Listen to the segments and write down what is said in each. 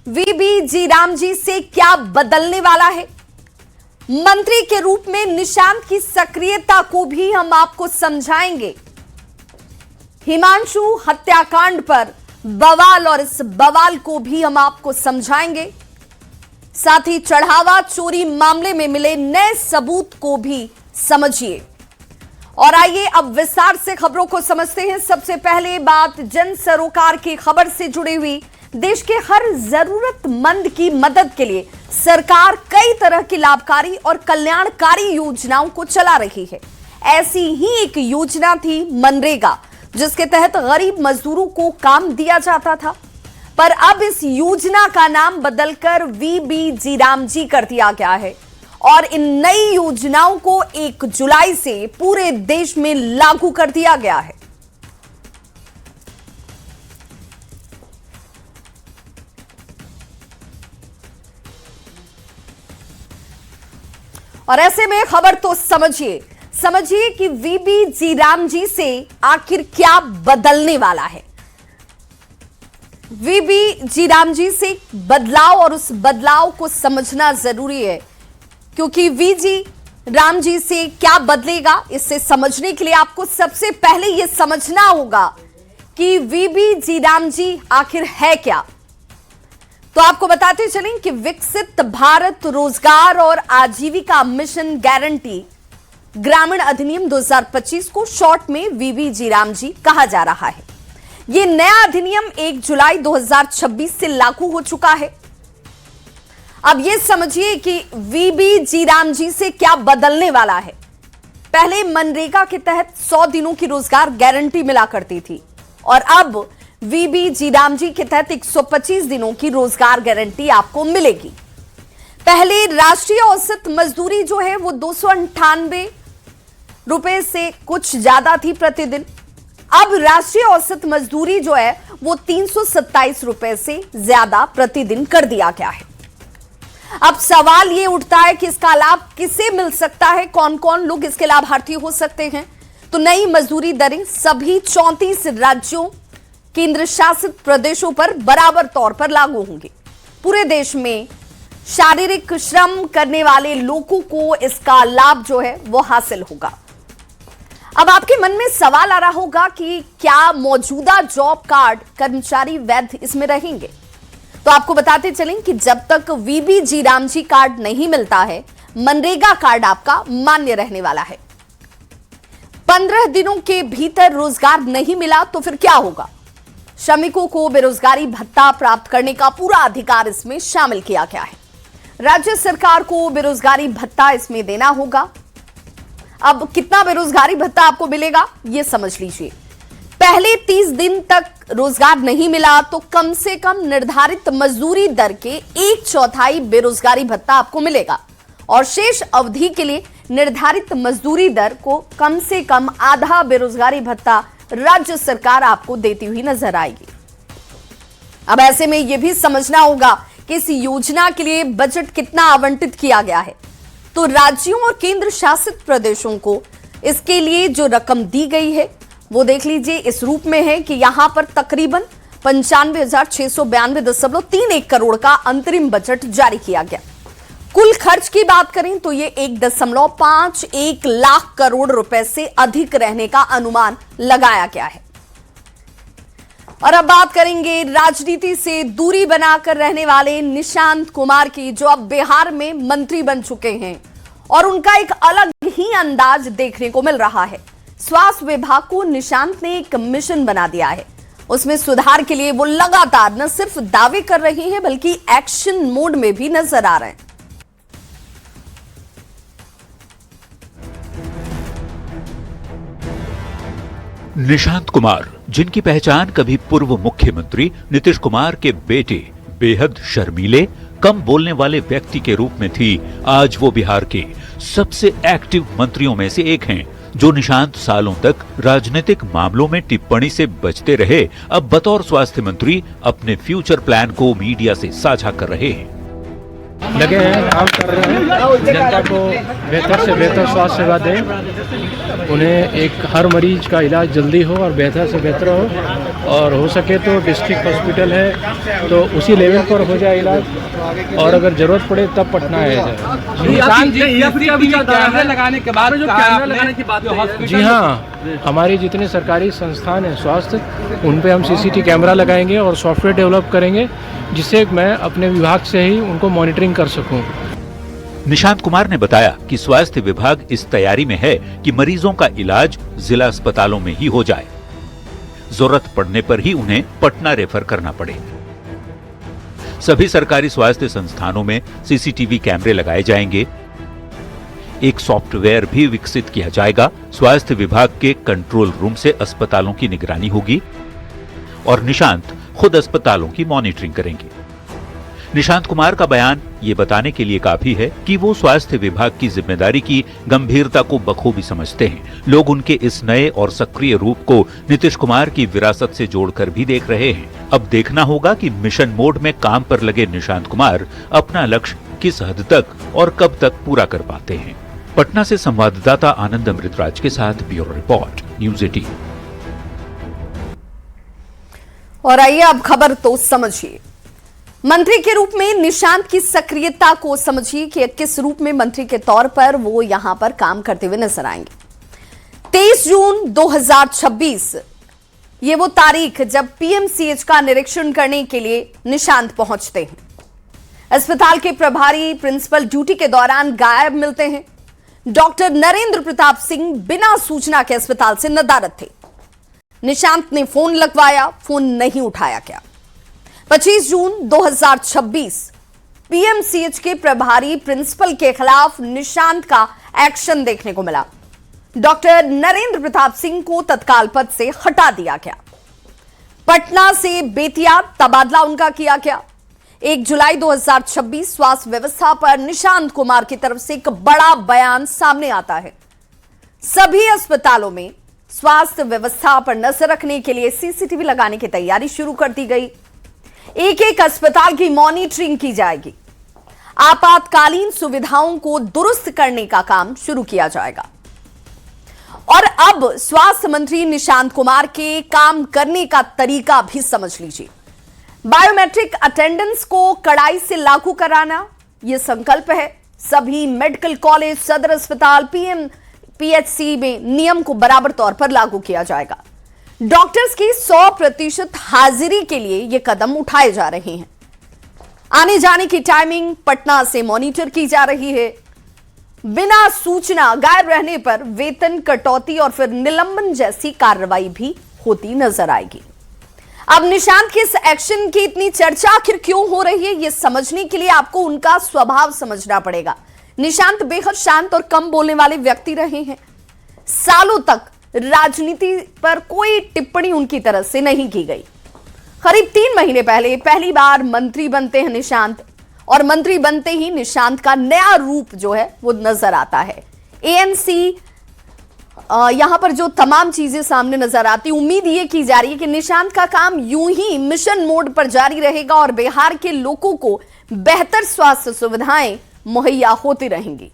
वीबी जी राम जी से क्या बदलने वाला है? मंत्री के रूप में निशांत की सक्रियता को भी हम आपको समझाएंगे। हिमांशु हत्याकांड पर बवाल और इस बवाल को भी हम आपको समझाएंगे। साथ ही चढ़ावा चोरी मामले में मिले नए सबूत को भी समझिए। और आइए अब विस्तार से खबरों को समझते हैं। सबसे पहले बात जन सरोकार की खबर से जुड़ी हुई। देश के हर जरूरतमंद की मदद के लिए सरकार कई तरह की लाभकारी और कल्याणकारी योजनाओं को चला रही है। ऐसी ही एक योजना थी मनरेगा, जिसके तहत गरीब मजदूरों को काम दिया जाता था। पर अब इस योजना का नाम बदलकर वीबी जी राम जी कर दिया गया है और इन नई योजनाओं को 1 जुलाई से पूरे देश में लागू कर दिया गया है। और ऐसे में खबर तो समझिए कि वीबी जी राम जी से आखिर क्या बदलने वाला है। वीबी जी राम जी से बदलाव और उस बदलाव को समझना जरूरी है, क्योंकि वीजी राम जी से क्या बदलेगा, इससे समझने के लिए आपको सबसे पहले यह समझना होगा कि वीबी जी राम जी आखिर है क्या। तो आपको बताते चलें कि विकसित भारत रोजगार और आजीविका मिशन गारंटी ग्रामीण अधिनियम 2025 को शॉर्ट में वीबी जी राम जी कहा जा रहा है। यह नया अधिनियम 1 जुलाई 2026 से लागू हो चुका है। अब यह समझिए कि वीबी जी राम जी से क्या बदलने वाला है। पहले मनरेगा के तहत 100 दिनों की रोजगार गारंटी मिला करती थी और अब वीबी जी राम जी के तहत 125 दिनों की रोजगार गारंटी आपको मिलेगी। पहले राष्ट्रीय औसत मजदूरी जो है वो 298 रुपए से कुछ ज्यादा थी प्रतिदिन। अब राष्ट्रीय औसत मजदूरी जो है वो 327 रुपए से ज्यादा प्रतिदिन कर दिया गया है। अब सवाल ये उठता है कि इसका लाभ किसे मिल सकता है, कौन कौन लोग इसके लाभार्थी हो सकते हैं। तो नई मजदूरी दरें सभी 34 राज्यों केंद्र शासित प्रदेशों पर बराबर तौर पर लागू होंगी। पूरे देश में शारीरिक श्रम करने वाले लोगों को इसका लाभ जो है वो हासिल होगा। अब आपके मन में सवाल आ रहा होगा कि क्या मौजूदा जॉब कार्ड कर्मचारी वैध इसमें रहेंगे। तो आपको बताते चलें कि जब तक वीबी जी राम जी कार्ड नहीं मिलता है, मनरेगा कार्ड आपका मान्य रहने वाला है। 15 दिनों के भीतर रोजगार नहीं मिला तो फिर क्या होगा। श्रमिकों को बेरोजगारी भत्ता प्राप्त करने का पूरा अधिकार इसमें शामिल किया गया है। राज्य सरकार को बेरोजगारी भत्ता इसमें देना होगा। अब कितना बेरोजगारी भत्ता आपको मिलेगा यह समझ लीजिए। पहले 30 दिन तक रोजगार नहीं मिला तो कम से कम निर्धारित मजदूरी दर के 1/4 बेरोजगारी भत्ता आपको मिलेगा और शेष अवधि के लिए निर्धारित मजदूरी दर को कम से कम आधा बेरोजगारी भत्ता राज्य सरकार आपको देती हुई नजर आएगी। अब ऐसे में यह भी समझना होगा कि इस योजना के लिए बजट कितना आवंटित किया गया है। तो राज्यों और केंद्र शासित प्रदेशों को इसके लिए जो रकम दी गई है वो देख लीजिए इस रूप में है कि यहां पर तकरीबन 95,692.31 करोड़ का अंतरिम बजट जारी किया गया। कुल खर्च की बात करें तो ये 1.51 लाख करोड़ रुपए से अधिक रहने का अनुमान लगाया गया है। और अब बात करेंगे राजनीति से दूरी बनाकर रहने वाले निशांत कुमार की, जो अब बिहार में मंत्री बन चुके हैं और उनका एक अलग ही अंदाज देखने को मिल रहा है। स्वास्थ्य विभाग को निशांत ने एक मिशन बना दिया है। उसमें सुधार के लिए वो लगातार न सिर्फ दावे कर रहे हैं बल्कि एक्शन मोड में भी नजर आ रहे हैं। निशांत कुमार, जिनकी पहचान कभी पूर्व मुख्यमंत्री नीतीश कुमार के बेटे बेहद शर्मीले, कम बोलने वाले व्यक्ति के रूप में थी, आज वो बिहार के सबसे एक्टिव मंत्रियों में से एक हैं। जो निशांत सालों तक राजनीतिक मामलों में टिप्पणी से बचते रहे, अब बतौर स्वास्थ्य मंत्री अपने फ्यूचर प्लान को मीडिया से साझा कर रहे हैं। लगे हैं, काम कर रहे हैं, जनता को बेहतर से बेहतर स्वास्थ्य सेवा दें, उन्हें एक हर मरीज का इलाज जल्दी हो और बेहतर से बेहतर हो, और हो सके तो डिस्ट्रिक्ट हॉस्पिटल है तो उसी लेवल पर हो जाए इलाज, और अगर ज़रूरत पड़े तब पटना आया जाए। लगाने के बाद जो कैमरा लगाने की बात है, जी हाँ, हमारे जितने सरकारी संस्थान हैं स्वास्थ्य, उन पे हम सीसीटीवी कैमरा लगाएंगे और सॉफ्टवेयर डेवलप करेंगे जिससे मैं अपने विभाग से ही उनको मॉनिटरिंग कर सकूं। निशांत कुमार ने बताया कि स्वास्थ्य विभाग इस तैयारी में है कि मरीजों का इलाज जिला अस्पतालों में ही हो जाए, जरूरत पड़ने पर ही उन्हें पटना रेफर करना पड़े। सभी सरकारी स्वास्थ्य संस्थानों में सीसीटीवी कैमरे लगाए जाएंगे। एक सॉफ्टवेयर भी विकसित किया जाएगा। स्वास्थ्य विभाग के कंट्रोल रूम से अस्पतालों की निगरानी होगी और निशांत खुद अस्पतालों की मॉनिटरिंग करेंगे। निशांत कुमार का बयान ये बताने के लिए काफी है कि वो स्वास्थ्य विभाग की जिम्मेदारी की गंभीरता को बखूबी समझते हैं। लोग उनके इस नए और सक्रिय रूप को नीतीश कुमार की विरासत से जोड़कर भी देख रहे हैं। अब देखना होगा कि मिशन मोड में काम पर लगे निशांत कुमार अपना लक्ष्य किस हद तक और कब तक पूरा कर पाते हैं। पटना से संवाददाता आनंद अमृतराज के साथ ब्यूरो रिपोर्ट, न्यूज़ 18। और आइए अब खबर तो समझिए। मंत्री के रूप में निशांत की सक्रियता को समझिए कि किस रूप में मंत्री के तौर पर वो यहां पर काम करते हुए नजर आएंगे। 23 जून 2026 ये वो तारीख जब पीएमसीएच का निरीक्षण करने के लिए निशांत पहुंचते हैं। अस्पताल के प्रभारी प्रिंसिपल ड्यूटी के दौरान गायब मिलते हैं। डॉक्टर नरेंद्र प्रताप सिंह बिना सूचना के अस्पताल से नदारद थे। निशांत ने फोन लगवाया, फोन नहीं उठाया गया। 25 जून 2026 पीएमसीएच के प्रभारी प्रिंसिपल के खिलाफ निशांत का एक्शन देखने को मिला। डॉक्टर नरेंद्र प्रताप सिंह को तत्काल पद से हटा दिया गया। पटना से बेतिया तबादला उनका किया गया। 1 जुलाई 2026 स्वास्थ्य व्यवस्था पर निशांत कुमार की तरफ से एक बड़ा बयान सामने आता है। सभी अस्पतालों में स्वास्थ्य व्यवस्था पर नजर रखने के लिए सीसीटीवी लगाने की तैयारी शुरू कर दी गई। एक एक अस्पताल की मॉनिटरिंग की जाएगी। आपातकालीन सुविधाओं को दुरुस्त करने का काम शुरू किया जाएगा। और अब स्वास्थ्य मंत्री निशांत कुमार के काम करने का तरीका भी समझ लीजिए। बायोमेट्रिक अटेंडेंस को कड़ाई से लागू कराना यह संकल्प है। सभी मेडिकल कॉलेज, सदर अस्पताल, पीएचसी में नियम को बराबर तौर पर लागू किया जाएगा। डॉक्टर्स की 100% हाजिरी के लिए यह कदम उठाए जा रहे हैं। आने जाने की टाइमिंग पटना से मॉनिटर की जा रही है। बिना सूचना गायब रहने पर वेतन कटौती और फिर निलंबन जैसी कार्रवाई भी होती नजर आएगी। अब निशांत के इस एक्शन की इतनी चर्चा आखिर क्यों हो रही है, यह समझने के लिए आपको उनका स्वभाव समझना पड़ेगा। निशांत बेहद शांत और कम बोलने वाले व्यक्ति रहे हैं। सालों तक राजनीति पर कोई टिप्पणी उनकी तरफ से नहीं की गई। करीब 3 महीने पहले पहली बार मंत्री बनते हैं निशांत, और मंत्री बनते ही निशांत का नया रूप जो है वो नजर आता है। एएनसी यहां पर जो तमाम चीजें सामने नजर आती, उम्मीद ये की जा रही है कि निशांत का काम यूं ही मिशन मोड पर जारी रहेगा और बिहार के लोगों को बेहतर स्वास्थ्य सुविधाएं मुहैया होती रहेंगी।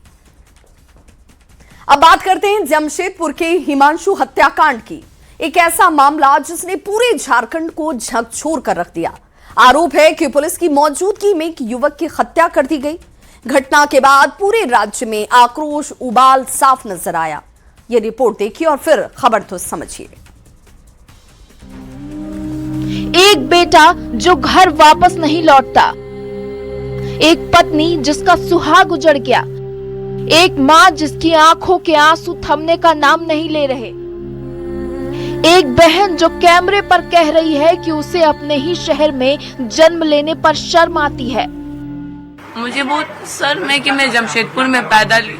अब बात करते हैं जमशेदपुर के हिमांशु हत्याकांड की। एक ऐसा मामला जिसने पूरे झारखंड को झकझोर कर रख दिया। आरोप है कि पुलिस की मौजूदगी में एक युवक की हत्या कर दी गई। घटना के बाद पूरे राज्य में आक्रोश उबाल साफ नजर आया। यह रिपोर्ट देखिए और फिर खबर तो समझिए। एक बेटा जो घर वापस नहीं लौटता, एक पत्नी जिसका सुहाग उजड़ गया, एक माँ जिसकी आंखों के आंसू थमने का नाम नहीं ले रहे, एक बहन जो कैमरे पर कह रही है कि उसे अपने ही शहर में जन्म लेने पर शर्म आती है। मुझे बहुत शर्म है कि मैं जमशेदपुर में पैदा ली।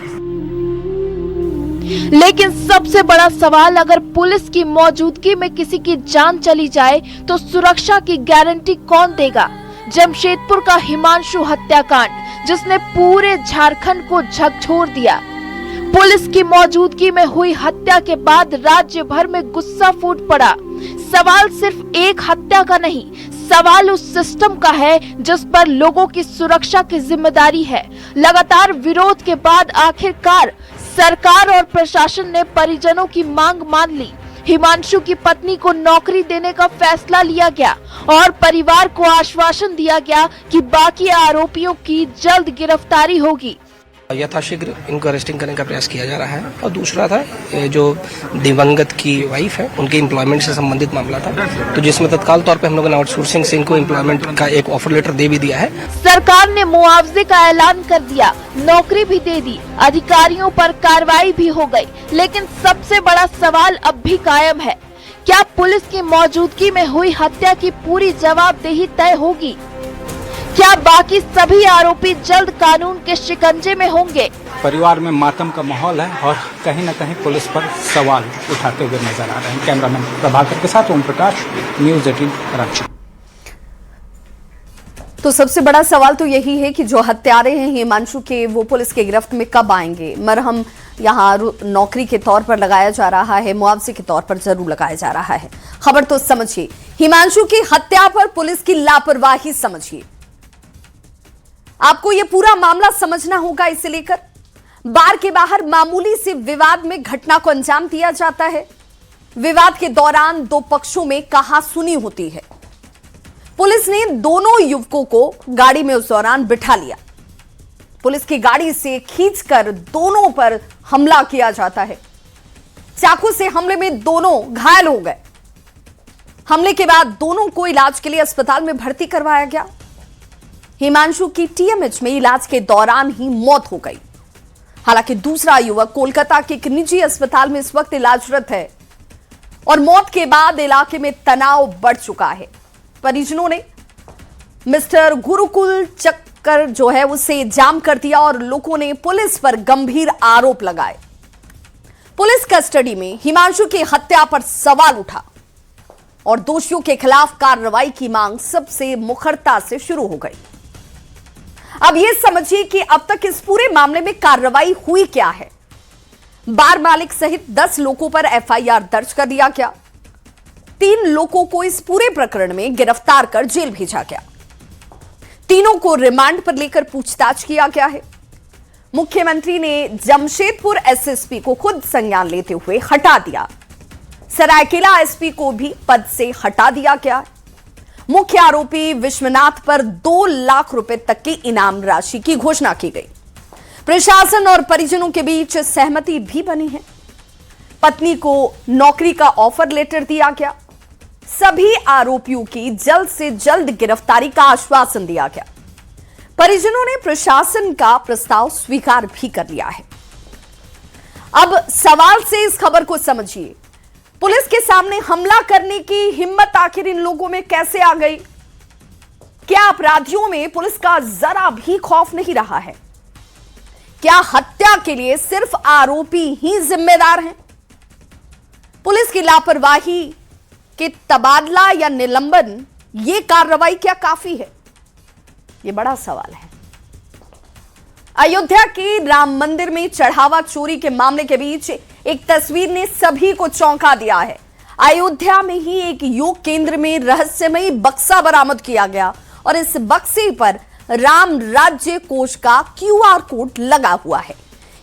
लेकिन सबसे बड़ा सवाल, अगर पुलिस की मौजूदगी में किसी की जान चली जाए तो सुरक्षा की गारंटी कौन देगा? जमशेदपुर का हिमांशु हत्याकांड जिसने पूरे झारखंड को झकझोर दिया। पुलिस की मौजूदगी में हुई हत्या के बाद राज्य भर में गुस्सा फूट पड़ा। सवाल सिर्फ एक हत्या का नहीं, सवाल उस सिस्टम का है जिस पर लोगों की सुरक्षा की जिम्मेदारी है। लगातार विरोध के बाद आखिरकार सरकार और प्रशासन ने परिजनों की मांग मान ली। हिमांशु की पत्नी को नौकरी देने का फैसला लिया गया और परिवार को आश्वासन दिया गया कि बाकी आरोपियों की जल्द गिरफ्तारी होगी। यथाशीघ्र इनको अरेस्टिंग करने का प्रयास किया जा रहा है। और दूसरा था ये जो दिवंगत की वाइफ है उनके एम्प्लॉयमेंट से संबंधित मामला था, तो जिसमें तत्काल तौर पे हम लोगों ने आउटसोर्सिंग से इनको एम्प्लॉयमेंट का एक ऑफर लेटर दे भी दिया है। सरकार ने मुआवजे का ऐलान कर दिया, नौकरी भी दे दी, अधिकारियों पर कार्रवाई भी हो गई, लेकिन सबसे बड़ा सवाल अब भी कायम है। क्या पुलिस की मौजूदगी में हुई हत्या की पूरी जवाबदेही तय होगी? क्या बाकी सभी आरोपी जल्द कानून के शिकंजे में होंगे? परिवार में मातम का माहौल है और कहीं न कहीं पुलिस पर सवाल उठाते हुए नजर आ रहे हैं। कैमरामैन प्रभाकर के साथ ओम प्रकाश, न्यूज़ 18 कराची। तो सबसे बड़ा सवाल तो यही है कि जो हत्यारे हैं हिमांशु के, वो पुलिस के गिरफ्त में कब आएंगे? मरहम यहाँ नौकरी के तौर पर लगाया जा रहा है, मुआवजे के तौर पर जरूर लगाया जा रहा है। खबर तो समझिए, हिमांशु की हत्या पर पुलिस की लापरवाही समझिए। आपको यह पूरा मामला समझना होगा। इसे लेकर बार के बाहर मामूली से विवाद में घटना को अंजाम दिया जाता है। विवाद के दौरान दो पक्षों में कहासुनी होती है। पुलिस ने दोनों युवकों को गाड़ी में उस दौरान बिठा लिया। पुलिस की गाड़ी से खींचकर दोनों पर हमला किया जाता है। चाकू से हमले में दोनों घायल हो गए। हमले के बाद दोनों को इलाज के लिए अस्पताल में भर्ती करवाया गया। हिमांशु की टीएमएच में इलाज के दौरान ही मौत हो गई। हालांकि दूसरा युवक कोलकाता के एक निजी अस्पताल में इस वक्त इलाजरत है और मौत के बाद इलाके में तनाव बढ़ चुका है। परिजनों ने मिस्टर गुरुकुल चक्कर जो है उसे जाम कर दिया और लोगों ने पुलिस पर गंभीर आरोप लगाए। पुलिस कस्टडी में हिमांशु की हत्या पर सवाल उठा और दोषियों के खिलाफ कार्रवाई की मांग सबसे मुखरता से शुरू हो गई। अब यह समझिए कि अब तक इस पूरे मामले में कार्रवाई हुई क्या है। बार मालिक सहित 10 लोगों पर एफआईआर दर्ज कर दिया गया। 3 लोगों को इस पूरे प्रकरण में गिरफ्तार कर जेल भेजा गया। तीनों को रिमांड पर लेकर पूछताछ किया गया है। मुख्यमंत्री ने जमशेदपुर एसएसपी को खुद संज्ञान लेते हुए हटा दिया। सरायकेला एसपी को भी पद से हटा दिया गया। मुख्य आरोपी विश्वनाथ पर 2 लाख रुपए तक की इनाम राशि की घोषणा की गई। प्रशासन और परिजनों के बीच सहमति भी बनी है। पत्नी को नौकरी का ऑफर लेटर दिया गया। सभी आरोपियों की जल्द से जल्द गिरफ्तारी का आश्वासन दिया गया। परिजनों ने प्रशासन का प्रस्ताव स्वीकार भी कर लिया है। अब सवाल से इस खबर को समझिए। पुलिस के सामने हमला करने की हिम्मत आखिर इन लोगों में कैसे आ गई? क्या अपराधियों में पुलिस का जरा भी खौफ नहीं रहा है? क्या हत्या के लिए सिर्फ आरोपी ही जिम्मेदार हैं? पुलिस की लापरवाही के तबादला या निलंबन, यह कार्रवाई क्या काफी है? यह बड़ा सवाल है। अयोध्या के राम मंदिर में चढ़ावा चोरी के मामले के बीच एक तस्वीर ने सभी को चौंका दिया है। अयोध्या में ही एक योग केंद्र में रहस्यमयी बक्सा बरामद किया गया और इस बक्से पर राम राज्य कोष का क्यूआर कोड लगा हुआ है।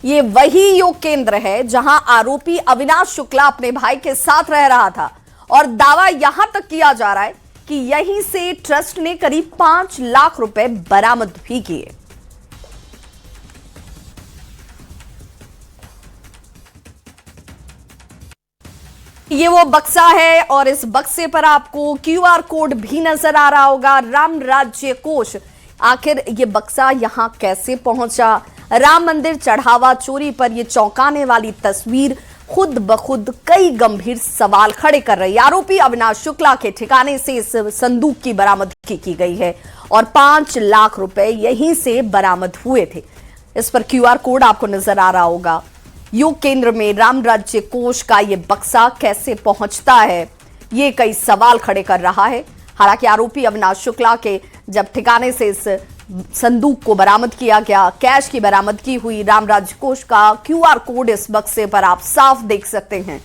ये वही योग केंद्र है जहां आरोपी अविनाश शुक्ला अपने भाई के साथ रह रहा था और दावा यहां तक किया जा रहा है कि यहीं से ट्रस्ट ने करीब 5 लाख रुपए बरामद भी किए। ये वो बक्सा है और इस बक्से पर आपको क्यूआर कोड भी नजर आ रहा होगा। राम राज्य कोष, आखिर ये बक्सा यहां कैसे पहुंचा? राम मंदिर चढ़ावा चोरी पर यह चौंकाने वाली तस्वीर खुद ब खुद कई गंभीर सवाल खड़े कर रही है। आरोपी अविनाश शुक्ला के ठिकाने से इस संदूक की बरामदगी की गई है और 5 लाख रुपए यहीं से बरामद हुए थे। इस पर क्यूआर कोड आपको नजर आ रहा होगा। योग केंद्र में राम राज्य कोष का यह बक्सा कैसे पहुंचता है, ये कई सवाल खड़े कर रहा है। हालांकि आरोपी अविनाश शुक्ला के जब ठिकाने से इस संदूक को बरामद किया गया, कैश की बरामदगी हुई, राम राज्य कोष का क्यूआर कोड इस बक्से पर आप साफ देख सकते हैं।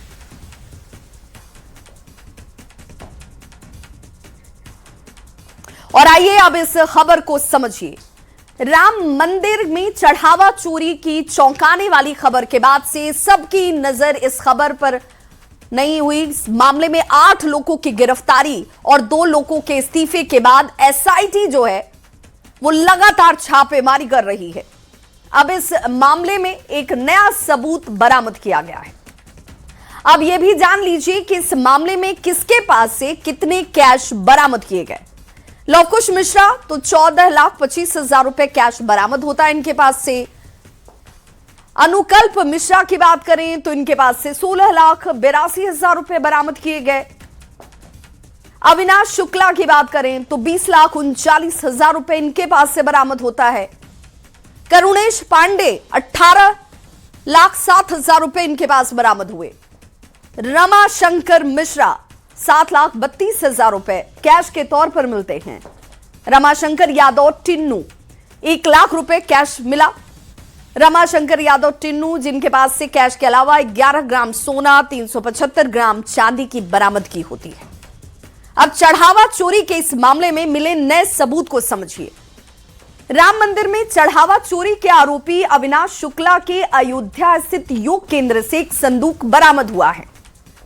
और आइए अब इस खबर को समझिए। राम मंदिर में चढ़ावा चोरी की चौंकाने वाली खबर के बाद से सबकी नजर इस खबर पर नहीं हुई। इस मामले में 8 लोगों की गिरफ्तारी और 2 लोगों के इस्तीफे के बाद एसआईटी जो है वो लगातार छापेमारी कर रही है। अब इस मामले में एक नया सबूत बरामद किया गया है। अब यह भी जान लीजिए कि इस मामले में किसके पास से कितने कैश बरामद किए गए। लवकुश मिश्रा तो 14,25,000 रुपए कैश बरामद होता है इनके पास से। अनुकल्प मिश्रा की बात करें तो इनके पास से 16,82,000 रुपए बरामद किए गए। अविनाश शुक्ला की बात करें तो 20,39,000 रुपए इनके पास से बरामद होता है। करुणेश पांडे 18,07,000 रुपए इनके पास बरामद हुए। रमाशंकर मिश्रा 7,32,000 रुपए कैश के तौर पर मिलते हैं। रमाशंकर यादव टिन्नू 1 लाख रुपए कैश मिला। रमाशंकर यादव टिन्नू जिनके पास से कैश के अलावा 11 ग्राम सोना 375 ग्राम चांदी की बरामदगी होती है। अब चढ़ावा चोरी के इस मामले में मिले नए सबूत को समझिए। राम मंदिर में चढ़ावा चोरी के आरोपी अविनाश शुक्ला के अयोध्या स्थित योग केंद्र से एक संदूक बरामद हुआ है।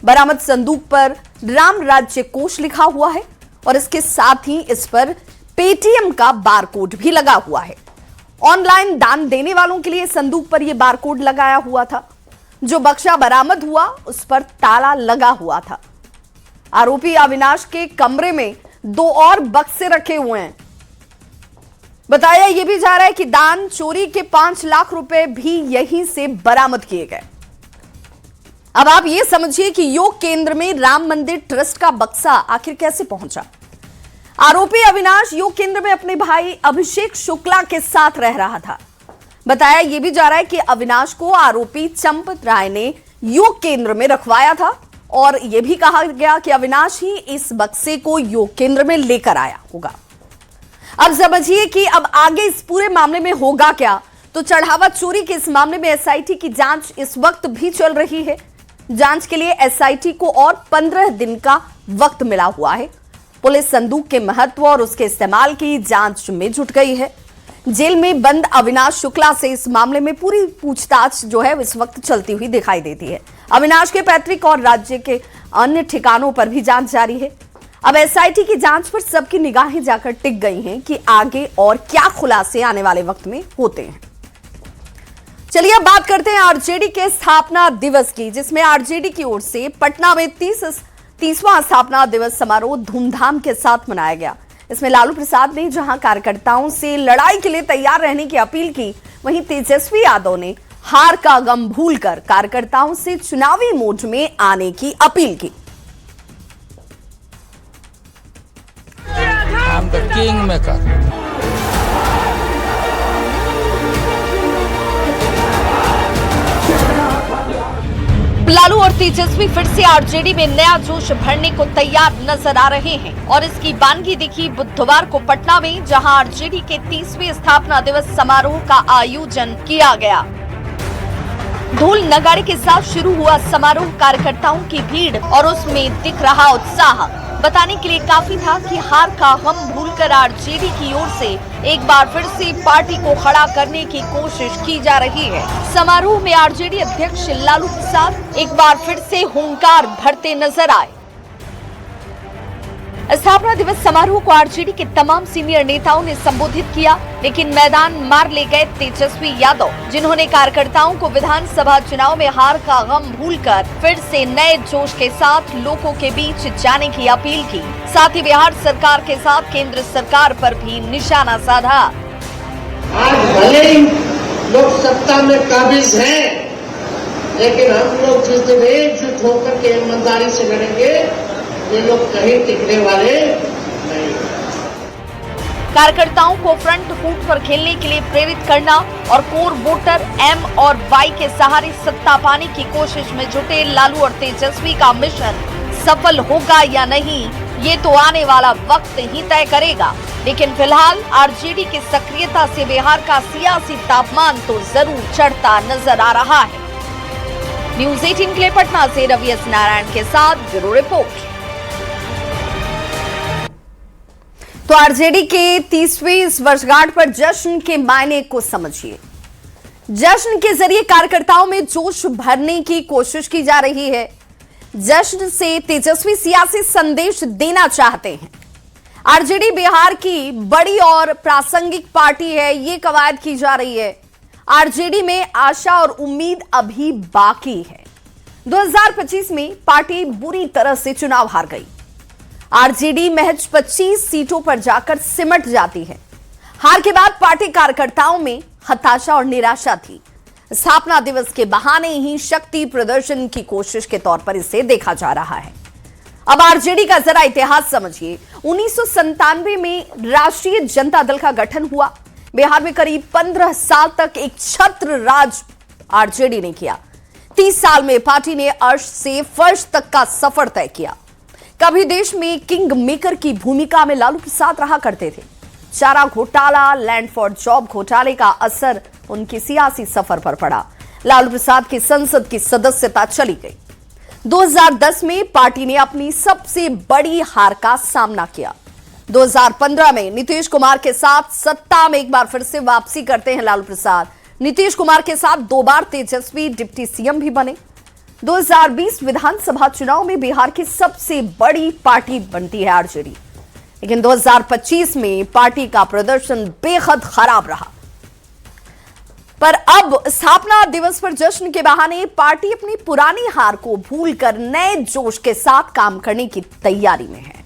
बरामद संदूक पर राम राज्य कोष लिखा हुआ है और इसके साथ ही इस पर पेटीएम का बारकोड भी लगा हुआ है। ऑनलाइन दान देने वालों के लिए संदूक पर यह बारकोड लगाया हुआ था। जो बक्सा बरामद हुआ उस पर ताला लगा हुआ था। आरोपी अविनाश के कमरे में 2 और बक्से रखे हुए हैं। बताया यह भी जा रहा है कि दान चोरी के 5 लाख रुपए भी यहीं से बरामद किए गए। अब आप यह समझिए कि योग केंद्र में राम मंदिर ट्रस्ट का बक्सा आखिर कैसे पहुंचा। आरोपी अविनाश योग केंद्र में अपने भाई अभिषेक शुक्ला के साथ रह रहा था। बताया यह भी जा रहा है कि अविनाश को आरोपी चंपत राय ने योग केंद्र में रखवाया था और यह भी कहा गया कि अविनाश ही इस बक्से को योग केंद्र में लेकर आया होगा। अब समझिए कि अब आगे इस पूरे मामले में होगा क्या। तो चढ़ावा चोरी के इस मामले में एसआईटी की जांच इस वक्त भी चल रही है। जांच के लिए एसआईटी को और 15 दिन का वक्त मिला हुआ है। पुलिस संदूक के महत्व और उसके इस्तेमाल की जांच में जुट गई है। जेल में बंद अविनाश शुक्ला से इस मामले में पूरी पूछताछ जो है इस वक्त चलती हुई दिखाई देती है। अविनाश के पैतृक और राज्य के अन्य ठिकानों पर भी जांच जारी है। अब एसआईटी की जांच पर सबकी निगाहें जाकर टिक गई हैं कि आगे और क्या खुलासे आने वाले वक्त में होते हैं। चलिए अब बात करते हैं आरजेडी के स्थापना दिवस की, जिसमें आरजेडी की ओर से पटना में 30वां स्थापना दिवस समारोह धूमधाम के साथ मनाया गया। इसमें लालू प्रसाद ने जहां कार्यकर्ताओं से लड़ाई के लिए तैयार रहने की अपील की, वहीं तेजस्वी यादव ने हार का गम भूलकर कार्यकर्ताओं से चुनावी मोड में आने की अपील की। I'm the kingmaker. लालू और तेजस्वी फिर से आरजेडी में नया जोश भरने को तैयार नजर आ रहे हैं और इसकी बानगी दिखी बुधवार को पटना में, जहां आरजेडी के 30वें स्थापना दिवस समारोह का आयोजन किया गया। ढोल नगाड़े के साथ शुरू हुआ समारोह कार्यकर्ताओं की भीड़ और उसमें दिख रहा उत्साह बताने के लिए काफी था कि हार का गम भूलकर आरजेडी की ओर से एक बार फिर से पार्टी को खड़ा करने की कोशिश की जा रही है। समारोह में आरजेडी अध्यक्ष लालू प्रसाद एक बार फिर से हुंकार भरते नजर आए। स्थापना दिवस समारोह को आरजेडी के तमाम सीनियर नेताओं ने संबोधित किया, लेकिन मैदान मार ले गए तेजस्वी यादव, जिन्होंने कार्यकर्ताओं को विधानसभा चुनाव में हार का गम भूलकर फिर से नए जोश के साथ लोगों के बीच जाने की अपील की। साथ ही बिहार सरकार के साथ केंद्र सरकार पर भी निशाना साधा। आज भले ही लोग सत्ता में काबिज हैं, लेकिन हम लोग जिस दिन एकजुट होकर के ईमानदारी से लड़ेंगे, ये लोग कहीं टिकने वाले नहीं। कार्यकर्ताओं को फ्रंट फुट पर खेलने के लिए प्रेरित करना और कोर वोटर एम और वाई के सहारे सत्ता पाने की कोशिश में जुटे लालू और तेजस्वी का मिशन सफल होगा या नहीं, ये तो आने वाला वक्त ही तय करेगा। लेकिन फिलहाल आरजेडी की सक्रियता से बिहार का सियासी तापमान तो जरूर चढ़ता नजर आ रहा है। न्यूज़ 18 के लिए पटना से रवि एस नारायण के साथ ब्यूरो रिपोर्ट। तो आरजेडी के 30वीं इस वर्षगांठ पर जश्न के मायने को समझिए। जश्न के जरिए कार्यकर्ताओं में जोश भरने की कोशिश की जा रही है। जश्न से तेजस्वी सियासी संदेश देना चाहते हैं। आरजेडी बिहार की बड़ी और प्रासंगिक पार्टी है, ये कवायद की जा रही है। आरजेडी में आशा और उम्मीद अभी बाकी है। 2025 में पार्टी बुरी तरह से चुनाव हार गई। आरजेडी महज 25 सीटों पर जाकर सिमट जाती है। हार के बाद पार्टी कार्यकर्ताओं में हताशा और निराशा थी। स्थापना दिवस के बहाने ही शक्ति प्रदर्शन की कोशिश के तौर पर इसे देखा जा रहा है। अब आरजेडी का जरा इतिहास समझिए। 1997 में राष्ट्रीय जनता दल का गठन हुआ। बिहार में करीब 15 साल तक एक छत्र राज आरजेडी ने किया। 30 साल में पार्टी ने अर्श से फर्श तक का सफर तय किया। कभी देश में किंग मेकर की भूमिका में लालू प्रसाद रहा करते थे। चारा घोटाला, लैंड फॉर जॉब घोटाले का असर उनकी सियासी सफर पर पड़ा। लालू प्रसाद की संसद की सदस्यता चली गई। 2010 में पार्टी ने अपनी सबसे बड़ी हार का सामना किया। 2015 में नीतीश कुमार के साथ सत्ता में एक बार फिर से वापसी करते हैं लालू प्रसाद। नीतीश कुमार के साथ 2 बार तेजस्वी डिप्टी सीएम भी बने। 2020 विधानसभा चुनाव में बिहार की सबसे बड़ी पार्टी बनती है आरजेडी। लेकिन 2025 में पार्टी का प्रदर्शन बेहद खराब रहा। पर अब स्थापना दिवस पर जश्न के बहाने पार्टी अपनी पुरानी हार को भूलकर नए जोश के साथ काम करने की तैयारी में है।